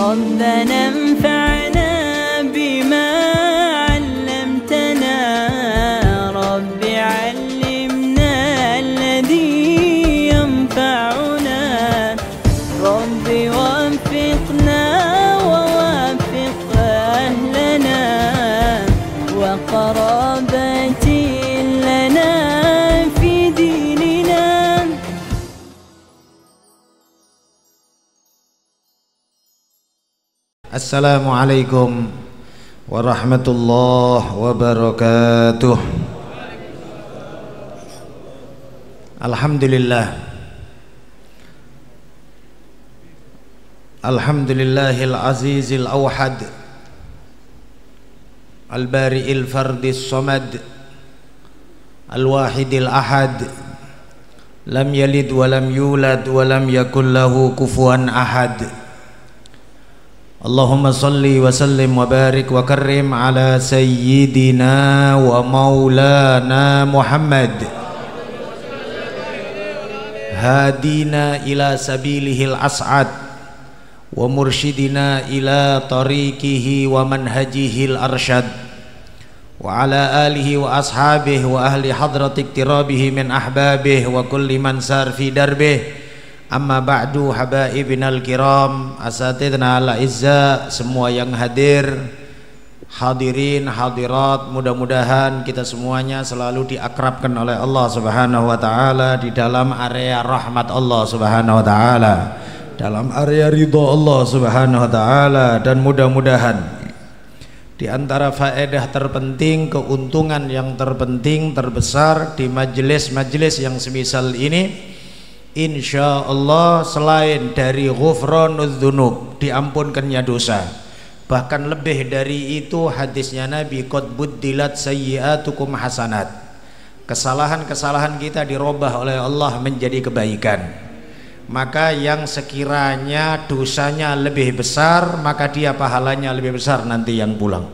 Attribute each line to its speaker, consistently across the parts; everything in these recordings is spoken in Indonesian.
Speaker 1: ربنا انفعنا بما علمتنا رب علمنا الذي ينفعنا رب وفقنا ووفق أهلنا وقرابتي لنا في ديننا.
Speaker 2: Assalamualaikum warahmatullahi wabarakatuh. Alhamdulillah. Alhamdulillahil azizil awhad al-bari'il fardis samad al-wahidil ahad lam yalid wa lam yulad wa lam yakul lahu kufuwan ahad. Allahumma salli wa sallim wa barik wa karrim ala sayyidina wa maulana Muhammad hadina ila sabilihil as'ad wa mursyidina ila tariqihi wa manhajihil arsyad wa ala alihi wa ashabihi wa ahli hadrati iktirabihi min ahbabihi wa kulli man sar fi darbihi. Amma ba'du, habaibinal kiram, asatidna al-izza, semua yang hadir, hadirin, hadirat, mudah-mudahan kita semuanya selalu diakrabkan oleh Allah Subhanahu wa taala di dalam area rahmat Allah Subhanahu wa taala, dalam area ridha Allah Subhanahu wa taala, dan mudah-mudahan di antara faedah terpenting, keuntungan yang terpenting, terbesar di majelis-majelis yang semisal ini, insya Allah selain dari ghufranudz dzunub, diampunkannya dosa, bahkan lebih dari itu hadisnya Nabi, qad buddilat sayyi'atukum hasanat, kesalahan-kesalahan kita dirubah oleh Allah menjadi kebaikan. Maka yang sekiranya dosanya lebih besar, maka dia pahalanya lebih besar nanti yang pulang.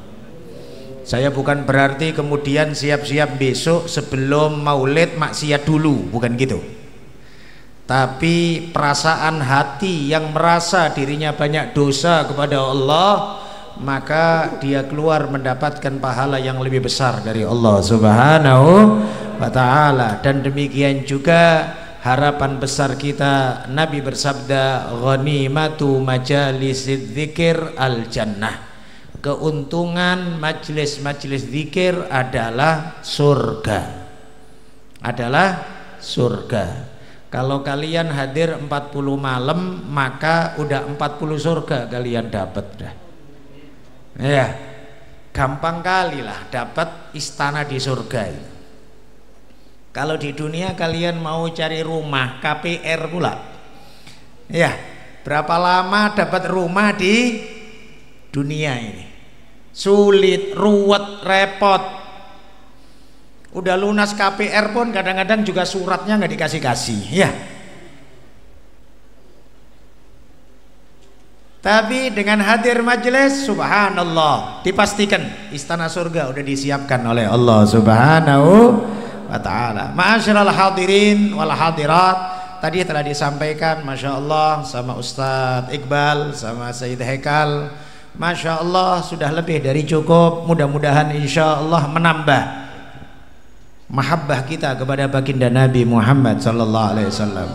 Speaker 2: Saya bukan berarti kemudian siap-siap besok sebelum maulid maksiat dulu, bukan gitu. Tapi perasaan hati yang merasa dirinya banyak dosa kepada Allah, maka dia keluar mendapatkan pahala yang lebih besar dari Allah Subhanahu wa ta'ala. Dan demikian juga harapan besar kita, Nabi bersabda, ghanimatu majalisid dzikir al jannah, keuntungan majelis-majelis zikir adalah surga, adalah surga. Kalau kalian hadir 40 malam, maka udah 40 surga kalian dapat dah. Ya, gampang kali lah dapat istana di surga itu. Kalau di dunia kalian mau cari rumah KPR pula, ya, berapa lama dapat rumah di dunia ini? Sulit, ruwet, repot. Udah lunas KPR pun kadang-kadang juga suratnya nggak dikasih-kasih, ya. Tapi dengan hadir majelis, subhanallah, dipastikan istana surga udah disiapkan oleh Allah Subhanahu wa ta'ala. Ma'asyiral hadirin wal hadirat, tadi telah disampaikan Masya Allah sama Ustadz Iqbal sama Sayyid Haikal, Masya Allah sudah lebih dari cukup. Mudah-mudahan insya Allah menambah mahabbah kita kepada baginda Nabi Muhammad sallallahu alaihi wasallam.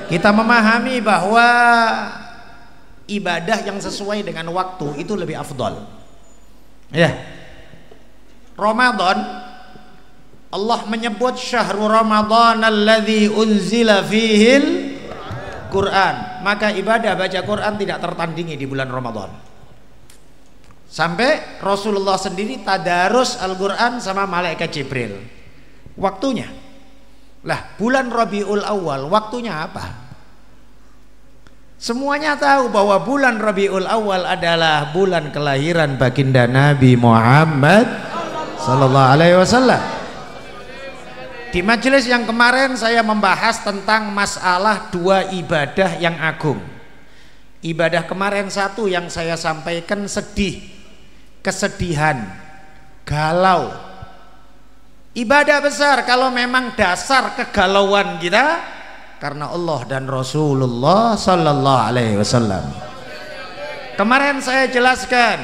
Speaker 2: Kita memahami bahwa ibadah yang sesuai dengan waktu itu lebih afdal. Ya. Ramadan, Allah menyebut syahrul Ramadan alladzi unzila fihil Quran. Maka ibadah baca Quran tidak tertandingi di bulan Ramadan. Sampai Rasulullah sendiri tadarus Al-Quran sama malaikat Jibril. Waktunya lah, bulan Rabiul Awal, waktunya apa? Semuanya tahu bahwa bulan Rabiul Awal adalah bulan kelahiran baginda Nabi Muhammad sallallahu alaihi wasallam. Di majelis yang kemarin saya membahas tentang masalah dua ibadah yang agung. Ibadah kemarin satu yang saya sampaikan sedih, kesedihan, galau. Ibadah besar kalau memang dasar kegalauan kita karena Allah dan Rasulullah sallallahu alaihi wasallam. Kemarin saya jelaskan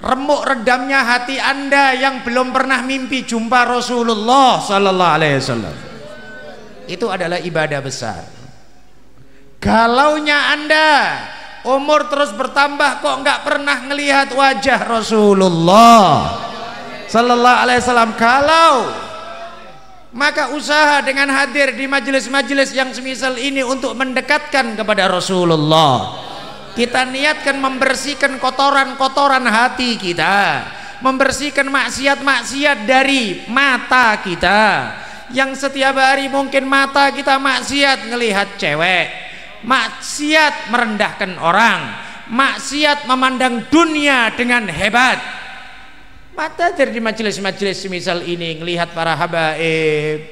Speaker 2: remuk redamnya hati Anda yang belum pernah mimpi jumpa Rasulullah sallallahu alaihi wasallam. Itu adalah ibadah besar. Galaunya Anda umur terus bertambah kok nggak pernah ngelihat wajah Rasulullah sallallahu alaihi wasallam. Galau, maka usaha dengan hadir di majelis-majelis yang semisal ini untuk mendekatkan kepada Rasulullah. Kita niatkan membersihkan kotoran-kotoran hati kita, membersihkan maksiat-maksiat dari mata kita, yang setiap hari mungkin mata kita maksiat ngelihat cewek, maksiat merendahkan orang, maksiat memandang dunia dengan hebat. Mata dari majelis-majelis semisal ini ngelihat para habaib,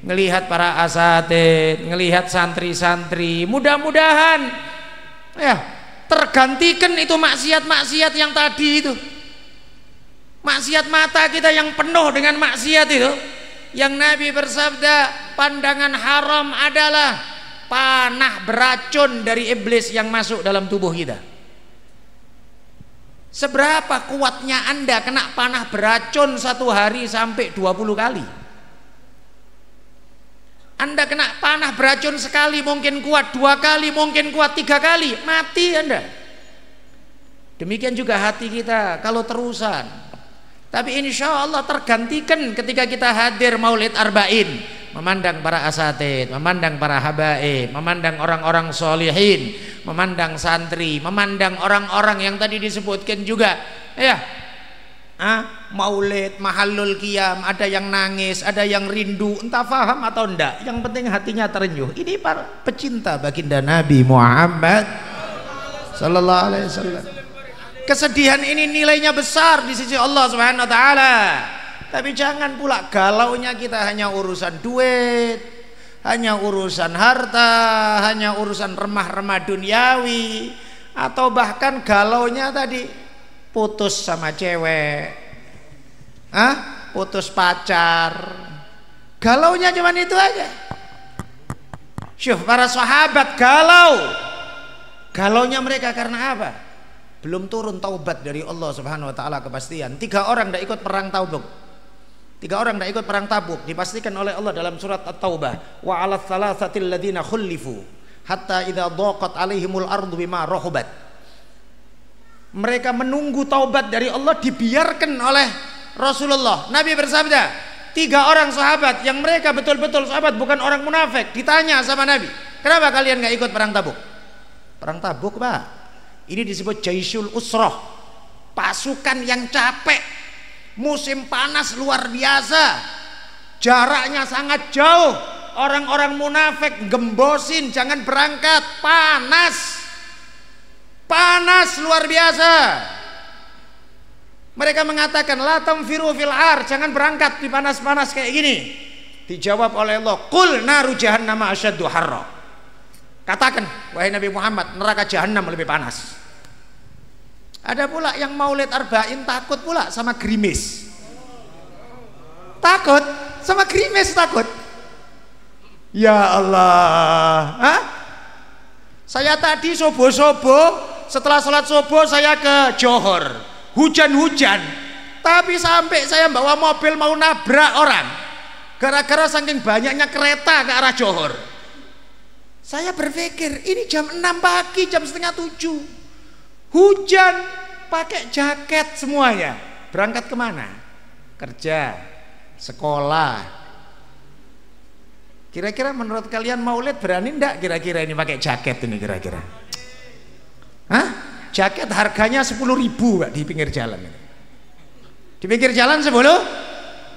Speaker 2: ngelihat para asatid, ngelihat santri-santri, mudah-mudahan ya tergantikan itu maksiat-maksiat yang tadi itu. Maksiat mata kita yang penuh dengan maksiat itu, yang Nabi bersabda pandangan haram adalah panah beracun dari iblis yang masuk dalam tubuh kita. Seberapa kuatnya Anda kena panah beracun satu hari sampai 20 kali? Anda kena panah beracun sekali mungkin kuat, 2 kali mungkin kuat, 3 kali mati Anda. Demikian juga hati kita kalau terusan. Tapi insya Allah tergantikan ketika kita hadir maulid arba'in, memandang para asatid, memandang para habaib, memandang orang-orang solihin, memandang santri, memandang orang-orang yang tadi disebutkan juga ya. Maulid, mahallul qiyam, ada yang nangis, ada yang rindu, entah faham atau enggak, yang penting hatinya terenyuh. Ini para pecinta baginda Nabi Muhammad sallallahu alaihi wasallam. Kesedihan ini nilainya besar di sisi Allah Subhanahu wa taala. Tapi jangan pula galaunya kita hanya urusan duit, hanya urusan harta, hanya urusan remah-remah duniawi, atau bahkan galaunya tadi putus sama cewek, putus pacar, galaunya cuman itu aja. Syuh, para sahabat galaunya mereka karena apa? Belum turun taubat dari Allah Subhanahu wa taala kepastian. 3 orang tidak ikut perang Tabuk. 3 orang tidak ikut perang Tabuk dipastikan oleh Allah dalam surat At-Taubah, wa 'alal thalathatil ladzina khulifu hatta idza dhaqat 'alaihimul ardu bima rahubat. Mereka menunggu taubat dari Allah, dibiarkan oleh Rasulullah. Nabi bersabda, 3 orang sahabat yang mereka betul-betul sahabat, bukan orang munafik, ditanya sama Nabi, kenapa kalian gak ikut perang Tabuk? Perang Tabuk Pak, ini disebut Jaisul Usroh, pasukan yang capek, musim panas luar biasa, jaraknya sangat jauh, orang-orang munafik gembosin jangan berangkat, panas luar biasa. Mereka mengatakan la tamfiru fil ar, jangan berangkat di panas-panas kayak gini. Dijawab oleh Allah, qul naru jahannam asyaddu harra. Katakan wahai Nabi Muhammad, neraka jahannam lebih panas. Ada pula yang maulid arba'in takut pula sama gerimis. Takut sama gerimis, takut. Ya Allah, saya tadi sobo-sobo, setelah sholat subuh saya ke Johor, hujan-hujan, tapi sampai saya bawa mobil mau nabrak orang gara-gara saking banyaknya kereta ke arah Johor. Saya berpikir ini jam 6 pagi, jam setengah 7, hujan, pakai jaket semuanya, berangkat kemana? Kerja, sekolah. Kira-kira menurut kalian maulid berani enggak kira-kira ini pakai jaket ini kira-kira? Jaket harganya 10.000 Pak di pinggir jalan. Di pinggir jalan 10.000.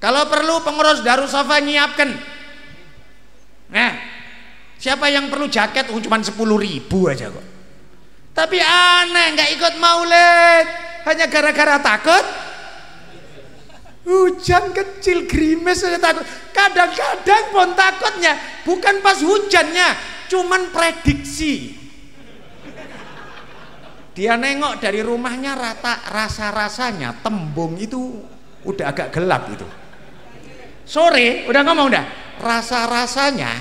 Speaker 2: Kalau perlu pengurus Darussafa nyiapkan. Siapa yang perlu jaket cuma 10.000 aja kok. Tapi aneh nggak ikut maulid hanya gara-gara takut. Hujan kecil gerimis aja takut. Kadang-kadang pun takutnya bukan pas hujannya, cuman prediksi. Dia nengok dari rumahnya rasa-rasanya tembung itu udah agak gelap itu. Sore udah ngomong dah, rasa-rasanya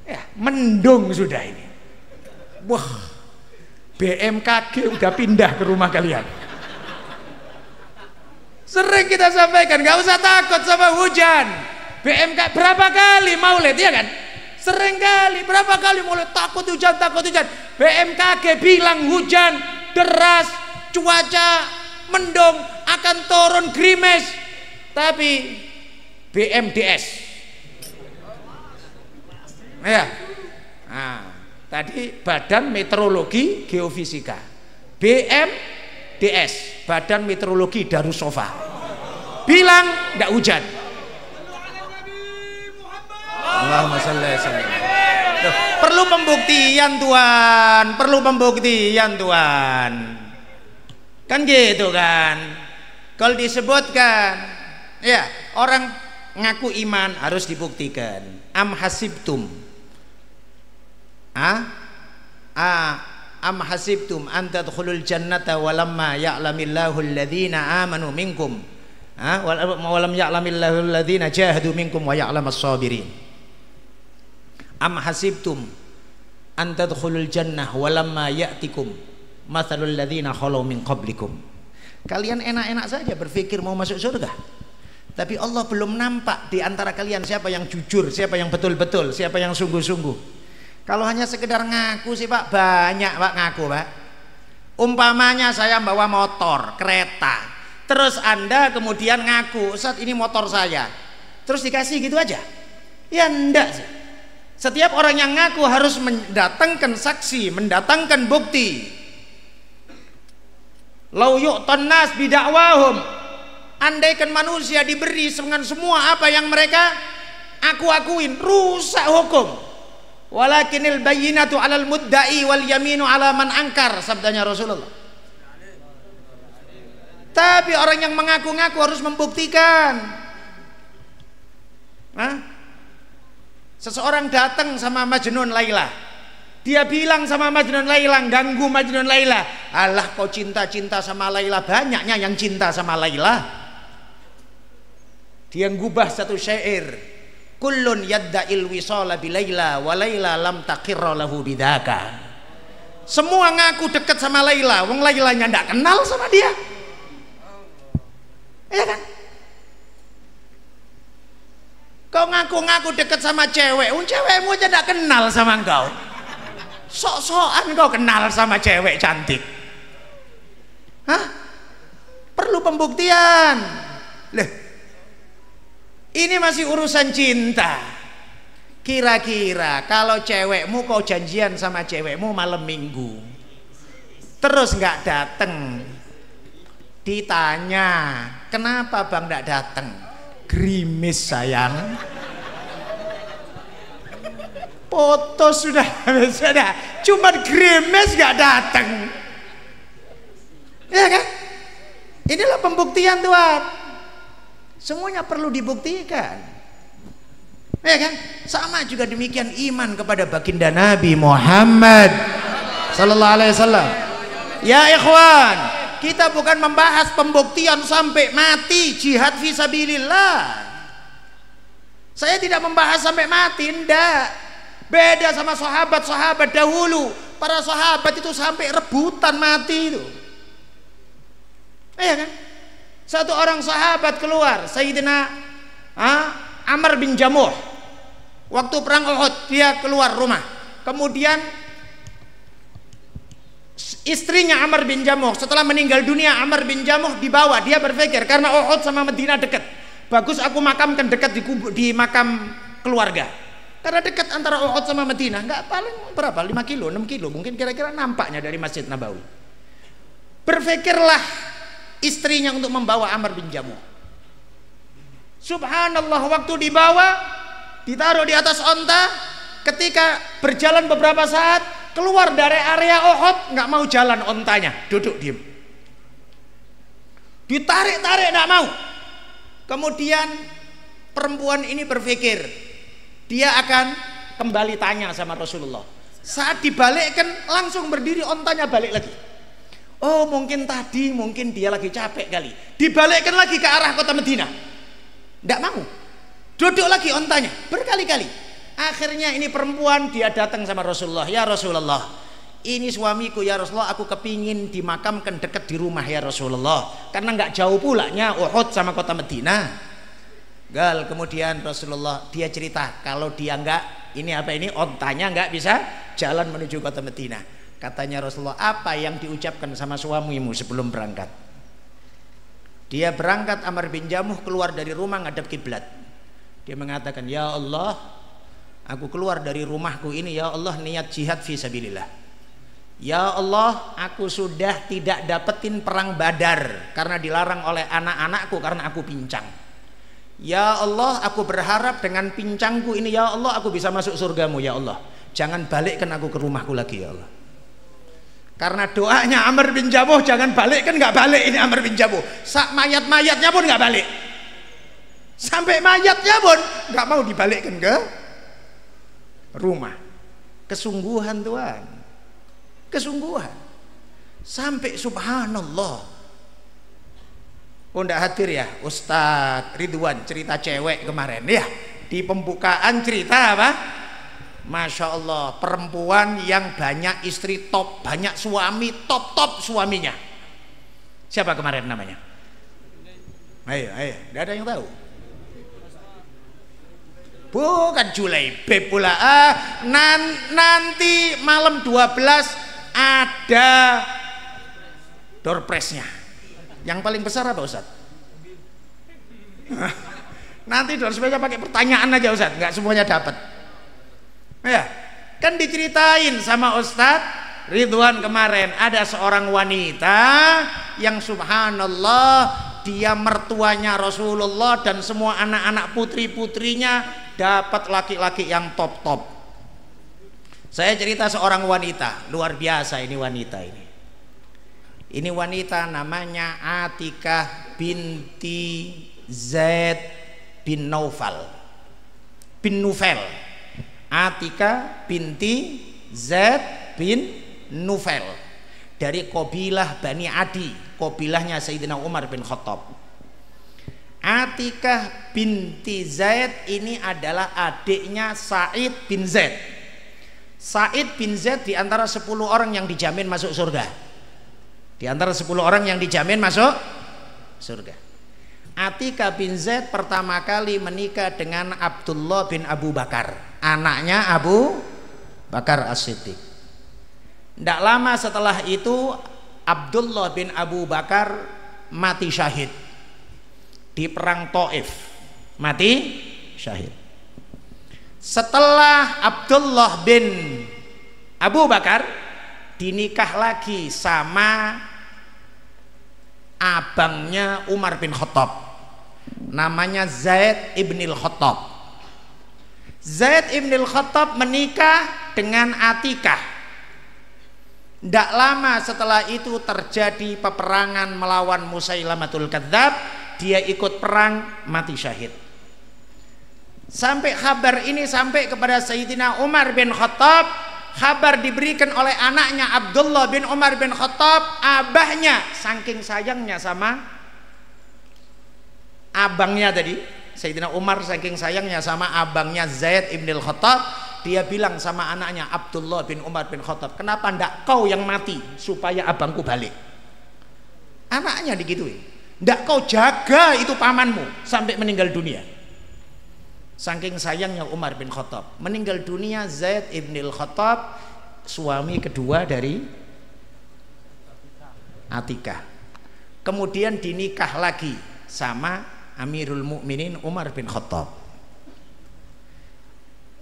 Speaker 2: ya mendung sudah ini. Wah, BMKG udah pindah ke rumah kalian. Sering kita sampaikan, gak usah takut sama hujan. BMKG berapa kali maulid, ya kan? Sering kali, berapa kali maulid takut hujan, takut hujan. BMKG bilang hujan deras, cuaca mendung, akan turun gerimis. Tapi BMDS, ya. Nah, tadi Badan Meteorologi Geofisika, BMDS, Badan Meteorologi Darussofa, bilang tidak hujan. Allahumma shalli alaihi wasallam. Perlu pembuktian Tuhan, perlu pembuktian Tuhan. Kan gitu kan. Kalau disebutkan, ya orang ngaku iman harus dibuktikan. Am hasibtum, am hasibtum an tadkhulul jannata walamma ya'lamillahu alladhina amanu minkum, walam ya'lamillahu alladhina jahadu minkum wa ya'lamas sabirin. Am hasibtum an tadkhulul jannah walamma ya'tikum mathalul ladzina khalu min qablikum. Kalian enak-enak saja berpikir mau masuk surga, tapi Allah belum nampak di antara kalian siapa yang jujur, siapa yang betul-betul, siapa yang sungguh-sungguh. Kalau hanya sekedar ngaku sih Pak, banyak Pak ngaku Pak. Umpamanya saya bawa motor, kereta, terus Anda kemudian ngaku, Ustaz ini motor saya, terus dikasih gitu aja? Ya enggak sih. Setiap orang yang ngaku harus mendatangkan saksi, mendatangkan bukti. Lau yu'tan nas bidakwahum, andaikan manusia diberi dengan semua apa yang mereka aku-akuin, rusak hukum. Walakinil bayyinatu 'alal mudda'i wal yaminu 'ala man angkar, sabdanya Rasulullah. Tapi orang yang mengaku-ngaku harus membuktikan. Seseorang datang sama Majnun Laila, dia bilang sama Majnun Laila, ganggu Majnun Laila, alah kau cinta-cinta sama Laila, banyaknya yang cinta sama Laila. Dia ngubah satu syair, kullun yadda'il wisala bi Laila wa Laila lam taqirra lahu bidaka. Semua ngaku dekat sama Laila, wong Lailanya ndak kenal sama dia. Iya kan? Kau ngaku-ngaku dekat sama cewek, cewekmu aja ndak kenal sama engkau. Sok-sokan kau kenal sama cewek cantik. Perlu pembuktian. Loh, ini masih urusan cinta. Kira-kira kalau cewekmu, kau janjian sama cewekmu malam minggu, terus nggak dateng, ditanya kenapa bang nggak dateng? Gerimis sayang. Foto sudah, cuma gerimis nggak dateng. Ya kan? Inilah pembuktian Tuhan. Semuanya perlu dibuktikan. Ya kan? Sama juga demikian iman kepada baginda Nabi Muhammad sallallahu alaihi wasallam. Ya ikhwan, kita bukan membahas pembuktian sampai mati jihad fisabilillah. Saya tidak membahas sampai mati, enggak. Beda sama sahabat-sahabat dahulu. Para sahabat itu sampai rebutan mati itu. Iya kan? Satu orang sahabat keluar, Sayyidina Amr bin Jamuh. Waktu perang Uhud dia keluar rumah. Kemudian istrinya Amr bin Jamuh setelah meninggal dunia, Amr bin Jamuh dibawa. Dia berpikir karena Uhud sama Madinah dekat, bagus aku makamkan dekat di makam keluarga. Karena dekat antara Uhud sama Madinah, nggak paling berapa, 5 kilo, 6 kilo mungkin kira-kira nampaknya dari Masjid Nabawi. Berpikirlah istrinya untuk membawa Amr bin Jamuh. Subhanallah, waktu dibawa, ditaruh di atas onta, ketika berjalan beberapa saat, keluar dari area Uhud, nggak mau jalan ontanya, duduk diem. Ditarik-tarik nggak mau. Kemudian perempuan ini berpikir, dia akan kembali tanya sama Rasulullah. Saat dibalikkan langsung berdiri, ontanya balik lagi. Oh mungkin tadi, mungkin dia lagi capek kali. Dibalikkan lagi ke arah kota Madinah, tidak mau. Duduk lagi ontanya berkali-kali. Akhirnya ini perempuan dia datang sama Rasulullah. Ya Rasulullah, ini suamiku ya Rasulullah, aku kepingin dimakamkan dekat di rumah ya Rasulullah, karena nggak jauh pulanya Uhud sama kota Madinah. Gal, kemudian Rasulullah dia cerita kalau dia nggak ontanya nggak bisa jalan menuju kota Madinah. Katanya Rasulullah, apa yang diucapkan sama suamimu sebelum berangkat? Dia berangkat, Amr bin Jamuh keluar dari rumah ngadap kiblat. Dia mengatakan, ya Allah, aku keluar dari rumahku ini ya Allah niat jihad fi sabilillah. Ya Allah, aku sudah tidak dapetin perang Badar karena dilarang oleh anak-anakku karena aku pincang. Ya Allah, aku berharap dengan pincangku ini ya Allah aku bisa masuk surgamu ya Allah. Jangan balikkan aku ke rumahku lagi ya Allah. Karena doanya Amr bin Jamuh jangan balik, kan nggak balik ini Amr bin Jamuh. Mayat-mayatnya pun nggak balik. Sampai mayatnya pun nggak mau dibalikkan ke rumah. Kesungguhan Tuhan, kesungguhan. Sampai subhanallah. Oh ndak hadir ya Ustadz Ridwan cerita cewek kemarin ya, di pembukaan cerita apa? Masya Allah, perempuan yang banyak istri top, banyak suami, top suaminya. Siapa kemarin namanya? Ayo, tidak ada yang tahu. Bukan Julaibib pula. Nanti malam 12 ada door prize-nya. Yang paling besar apa Ustaz? Nanti door prize-nya pakai pertanyaan aja Ustaz, nggak semuanya dapat. Ya, kan diceritain sama Ustadz Ridwan kemarin, ada seorang wanita yang subhanallah dia mertuanya Rasulullah dan semua anak-anak putri-putrinya dapat laki-laki yang top. Saya cerita seorang wanita luar biasa, ini wanita ini wanita namanya Atikah binti Zaid bin Nufail. Atikah binti Zaid bin Nufail dari kabilah Bani Adi, kabilahnya Sayyidina Umar bin Khattab. Atikah binti Zaid ini adalah adiknya Sa'id bin Zaid. Sa'id bin Zaid di antara 10 orang yang dijamin masuk surga. Di antara 10 orang yang dijamin masuk surga. Atikah bin Zaid pertama kali menikah dengan Abdullah bin Abu Bakar, anaknya Abu Bakar As-Siddiq. Tidak lama setelah itu Abdullah bin Abu Bakar mati syahid di perang Taif, mati syahid. Setelah Abdullah bin Abu Bakar dinikah lagi sama abangnya Umar bin Khattab, namanya Zaid ibnil Khattab. Zaid ibnil Khattab menikah dengan Atikah. Tidak lama setelah itu terjadi peperangan melawan Musailamatul Kadzab, dia ikut perang, mati syahid. Sampai kabar ini sampai kepada Sayyidina Umar bin Khattab, kabar diberikan oleh anaknya Abdullah bin Umar bin Khattab, abahnya saking sayangnya sama abangnya tadi, Sayyidina Umar saking sayangnya sama abangnya Zaid ibnil Khattab, dia bilang sama anaknya Abdullah bin Umar bin Khattab, kenapa ndak kau yang mati supaya abangku balik? Anaknya digituin, ndak kau jaga itu pamanmu sampai meninggal dunia. Saking sayangnya Umar bin Khattab, meninggal dunia Zaid ibnil Khattab, suami kedua dari Atikah. Kemudian dinikah lagi sama Amirul Mukminin Umar bin Khattab.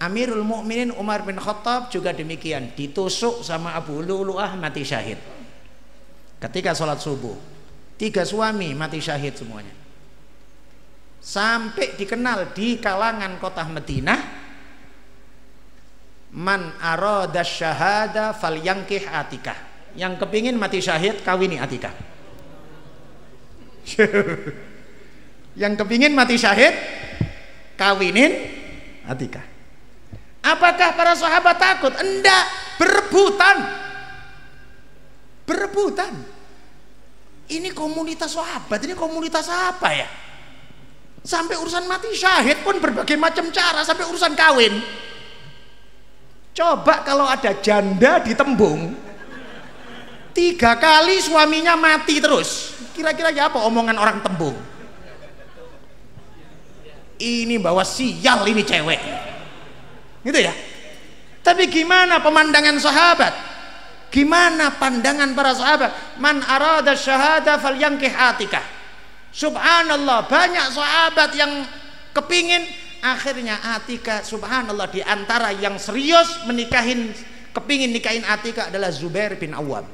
Speaker 2: Amirul Mukminin Umar bin Khattab juga demikian, ditusuk sama Abu Lu'lu'ah, mati syahid ketika sholat subuh. 3 suami mati syahid semuanya. Sampai dikenal di kalangan kota Madinah, man arada syahada falyankih Atikah, yang kepingin mati syahid kawini Atikah. Yang kepingin mati syahid kawinin Atikah. Apakah para sahabat takut? Enggak, berebutan. Ini komunitas sahabat, ini komunitas apa ya? Sampai urusan mati syahid pun berbagai macam cara, sampai urusan kawin. Coba kalau ada janda di Tembung, 3 kali suaminya mati terus. Kira-kira ya apa omongan orang Tembung? Ini bawa sial ini cewek. Gitu ya. Tapi gimana pemandangan sahabat? Gimana pandangan para sahabat? Man arada syahada falyankih Atikah. Subhanallah, banyak sahabat yang kepingin, akhirnya Atikah, subhanallah, di antara yang serius kepingin nikahin Atikah adalah Zubair bin Awam.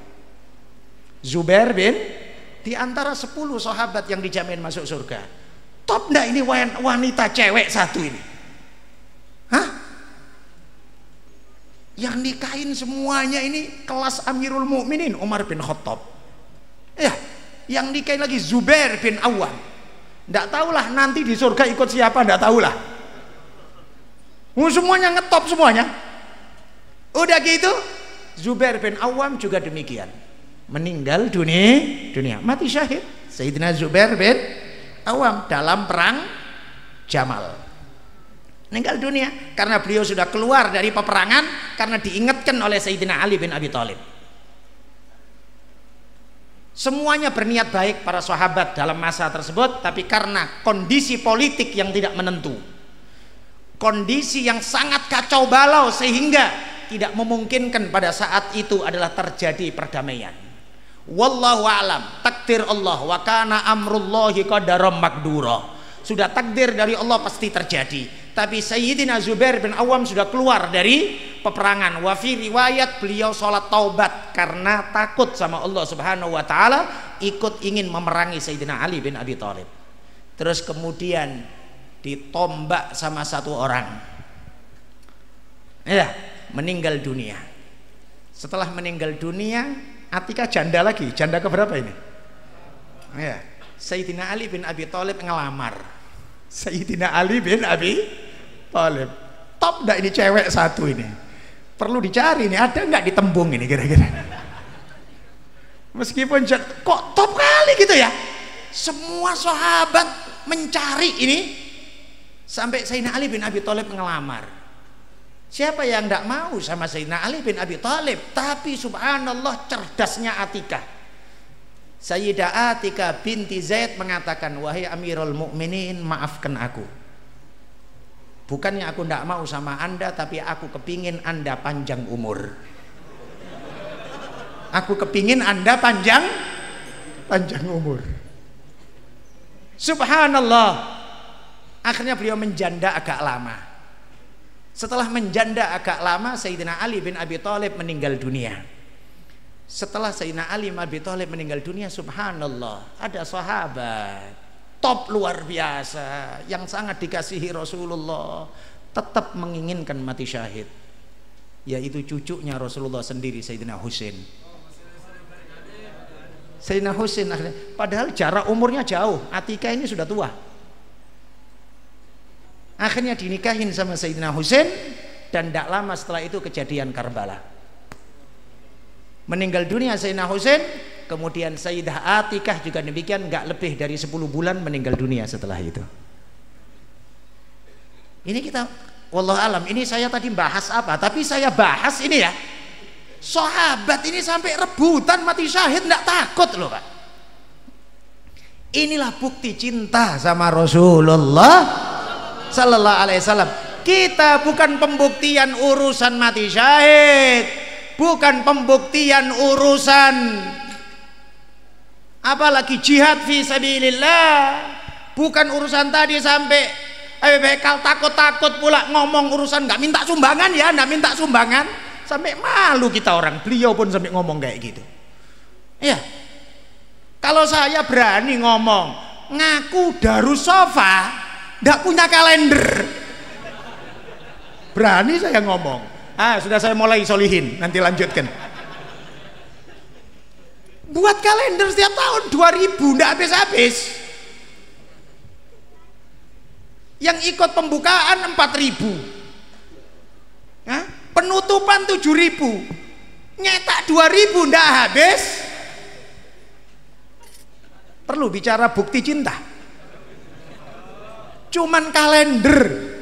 Speaker 2: Zubair bin, di antara 10 sahabat yang dijamin masuk surga. Top enggak ini wanita cewek satu ini? Hah? Yang nikahin semuanya ini kelas Amirul Mukminin Umar bin Khattab. Ya, yang nikahin lagi Zubair bin Awam. Enggak tahulah nanti di surga ikut siapa, enggak tahulah. Semuanya ngetop semuanya. Udah gitu, Zubair bin Awam juga demikian. Meninggal dunia, mati syahid. Sayyidina Zubair bin Awam dalam perang Jamal. Meninggal dunia karena beliau sudah keluar dari peperangan karena diingatkan oleh Sayyidina Ali bin Abi Thalib. Semuanya berniat baik para sahabat dalam masa tersebut, tapi karena kondisi politik yang tidak menentu, kondisi yang sangat kacau balau sehingga tidak memungkinkan pada saat itu adalah terjadi perdamaian. Wallahu a'lam, takdir Allah, wa kana amrullahi qadaram maqdura. Sudah takdir dari Allah pasti terjadi. Tapi Sayyidina Zubair bin Awam sudah keluar dari peperangan. Wa fi riwayat beliau sholat taubat karena takut sama Allah Subhanahu wa taala, ikut ingin memerangi Sayyidina Ali bin Abi Thalib. Terus kemudian ditombak sama satu orang. Ya, meninggal dunia. Setelah meninggal dunia, Atikah janda lagi. Janda keberapa ini? Ya, Sayyidina Ali bin Abi Thalib ngelamar. Sayyidina Ali bin Abi Thalib. Top enggak ini cewek satu ini? Perlu dicari nih, ada nggak di Tembung ini kira-kira? Meskipun kok top kali gitu ya. Semua sahabat mencari ini sampai Sayyidina Ali bin Abi Thalib ngelamar. Siapa yang tidak mau sama Sayyidina Ali bin Abi Thalib? Tapi subhanallah cerdasnya Atikah. Sayyidah Atikah binti Zaid mengatakan, wahai Amirul Mukminin, maafkan aku. Bukannya aku tidak mau sama anda, tapi aku kepingin anda panjang umur. Aku kepingin anda panjang umur. Subhanallah. Akhirnya beliau menjanda agak lama. Setelah menjanda agak lama, Sayyidina Ali bin Abi Thalib meninggal dunia. Setelah Sayyidina Ali bin Abi Thalib meninggal dunia, subhanallah, ada sahabat top luar biasa yang sangat dikasihi Rasulullah tetap menginginkan mati syahid, yaitu cucunya Rasulullah sendiri, Sayyidina Husain. Sayyidina Husain akhirnya, padahal jarak umurnya jauh, Atikah ini sudah tua. Akhirnya dinikahin sama Sayyidina Husain, dan tidak lama setelah itu kejadian Karbala. Meninggal dunia Sayyidina Husain, kemudian Sayyidah Atikah juga demikian, nggak lebih dari 10 bulan meninggal dunia setelah itu. Ini kita, wallahu alam, ini saya tadi bahas apa? Tapi saya bahas ini ya, sahabat ini sampai rebutan mati syahid nggak takut loh Pak. Inilah bukti cinta sama Rasulullah Sallallahu Alaihi Wasallam. Kita bukan pembuktian urusan mati syahid, bukan pembuktian urusan apalagi jihad fi sabilillah, bukan urusan tadi sampai bekal takut-takut pula ngomong urusan nggak minta sumbangan ya, nggak minta sumbangan, sampai malu kita orang. Beliau pun sampai ngomong kayak gitu. Ya, kalau saya berani ngomong ngaku Darussofa nggak punya kalender, berani saya ngomong. Sudah saya mulai solihin, nanti lanjutkan. Buat kalender setiap tahun 2000 nggak habis-habis. Yang ikut pembukaan 4000, penutupan 7000, nyetak 2000 nggak habis. Perlu bicara bukti cinta. Cuman kalender.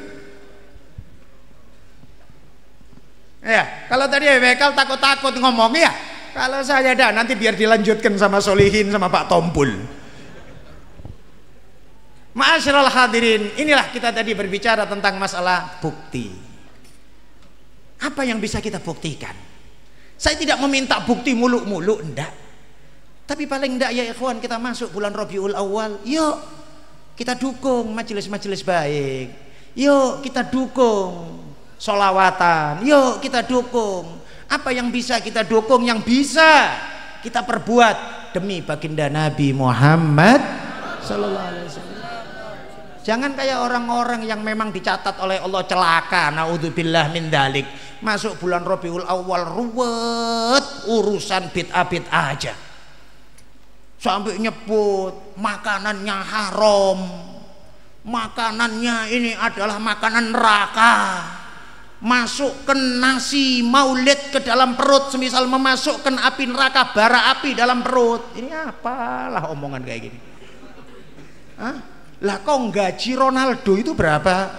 Speaker 2: Ya, kalau tadi bekal takut-takut ngomong ya, Kalau saya dah nanti biar dilanjutkan sama Solihin sama Pak Tompul. Ma'asyiral hadirin, inilah kita tadi berbicara tentang masalah bukti. Apa yang bisa kita buktikan? Saya tidak meminta bukti muluk-muluk, enggak. Tapi paling enggak ya ikhwan, kita masuk bulan Rabiul Awal, yuk kita dukung majelis-majelis baik. Yuk kita dukung sholawatan. Yuk kita dukung. Apa yang bisa kita dukung, yang bisa kita perbuat demi baginda Nabi Muhammad sallallahu alaihi wasallam. Jangan kayak orang-orang yang memang dicatat oleh Allah celaka, naudzubillah min dzalik. Masuk bulan Rabiul Awal ruwet urusan bid'ah aja. Sampai nyebut makanannya haram. Makanannya ini adalah makanan neraka. Masukkan nasi maulid ke dalam perut semisal memasukkan api neraka, bara api dalam perut. Ini apalah omongan kayak gini. Hah? Lah kok gaji Ronaldo itu berapa?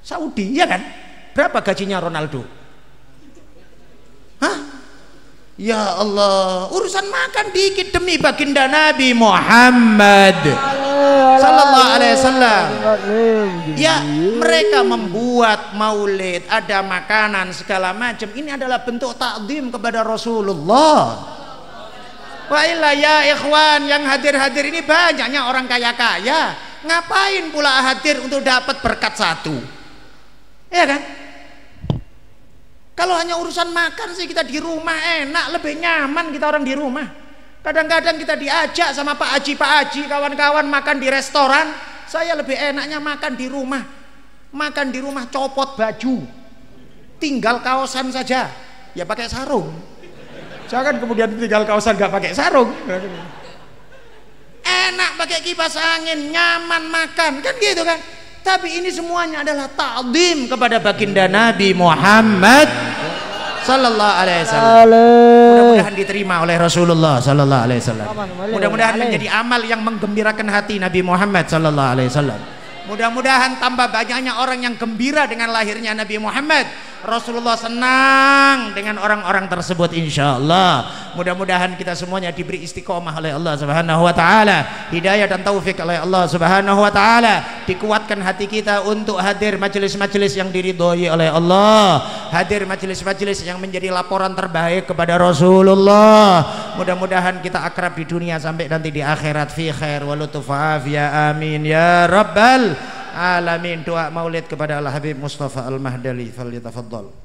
Speaker 2: Saudi ya kan? Berapa gajinya Ronaldo? Hah? Ya Allah, urusan makan dikit demi baginda Nabi Muhammad sallallahu alaihi wasallam. Ya, mereka membuat maulid, ada makanan segala macam. Ini adalah bentuk takdim kepada Rasulullah. Wa illa ya ikhwan, yang hadir-hadir ini banyaknya orang kaya-kaya. Ngapain pula hadir untuk dapat berkat satu? Ya kan? Kalau hanya urusan makan sih kita di rumah enak, lebih nyaman kita orang di rumah. Kadang-kadang kita diajak sama Pak Haji, kawan-kawan makan di restoran. Saya lebih enaknya makan di rumah. Makan di rumah copot baju, tinggal kaosan saja. Ya pakai sarung. Jangan kemudian tinggal kaosan gak pakai sarung. Enak pakai kipas angin, nyaman makan, kan gitu kan. Tapi ini semuanya adalah ta'zim kepada baginda Nabi Muhammad sallallahu alaihi wasallam. Mudah-mudahan diterima oleh Rasulullah sallallahu alaihi wasallam. Mudah-mudahan menjadi amal yang menggembirakan hati Nabi Muhammad sallallahu alaihi wasallam. Mudah-mudahan tambah banyaknya orang yang gembira dengan lahirnya Nabi Muhammad. Rasulullah senang dengan orang-orang tersebut insyaallah. Mudah-mudahan kita semuanya diberi istiqomah oleh Allah Subhanahu wa taala, hidayah dan taufik oleh Allah Subhanahu wa taala, dikuatkan hati kita untuk hadir majelis-majelis yang diridhoi oleh Allah, hadir majelis-majelis yang menjadi laporan terbaik kepada Rasulullah. Mudah-mudahan kita akrab di dunia sampai nanti di akhirat fi khair wa lutuf ya amin ya rabbal alamin. Doa maulid kepada Al Habib Mustafa Al Mahdali, falyatafaddal.